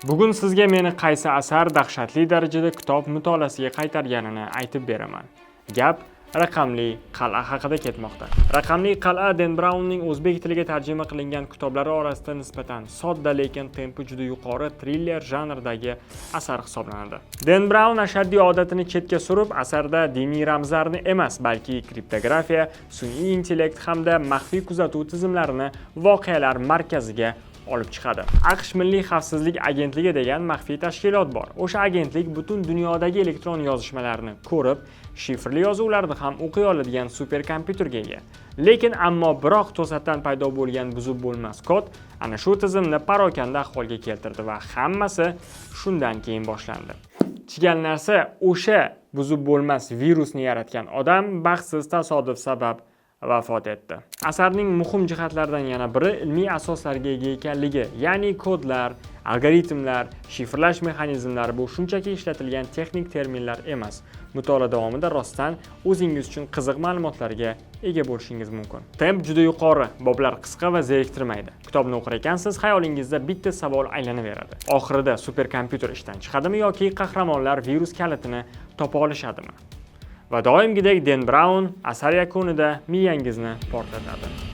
Bugun sizga meni qaysi asar dahshatli darajada kitob mutolaasiga qaytarganini aytib beraman. Gap raqamli qal'a haqida ketmoqda. Raqamli qal'a Dan Brownning o'zbek tiliga tarjima qilingan kitoblari orasida nisbatan sodda lekin tempi juda yuqori triller janridagi asar hisoblanadi. Dan Brown ashaddiy odatini chetga surib, asarda diniy ramzlarni emas, balki kriptografiya, sun'iy intellekt hamda maxfiy kuzatuv tizimlarini voqealar markaziga olib chiqadi. AQSh Milliy xavfsizlik agentligi degan maxfiy tashkilot bor. O'sha agentlik butun dunyodagi elektron yozishmalarni ko'rib, shifrli yozuvlarni ham o'qiy oladigan superkompyuterga ega. Lekin biroq to'satdan paydo bo'lgan buzib bo'lmas kod ana shu tizimni parokanda ahvolga keltirdi va hammasi shundan keyin boshlandi. Chigal narsa, o'sha buzib bo'lmas virusni yaratgan odam baxtsiz tasodif sabab vafot etdi. Asarning muhim jihatlaridan yana biri ilmiy asoslarga ega ekanligi, ya'ni kodlar, algoritmlar, shifrlash mexanizmlari bu shunchaki ishlatilgan texnik terminlar emas. Mutolaa davomida rostdan o'zingiz uchun qiziq ma'lumotlarga ega bo'lishingiz mumkin. Temp juda yuqori, boblar qisqa va zeriktirmaydi. Kitobni o'qir ekansiz, xayolingizda bitta savol aylanaveradi. Oxirida superkompyuter ishdan chiqadimi yoki qahramonlar virus kalitini topa olishadimi? Va doimgidek Dan Brown asar yakunida miyangizni portlatadi.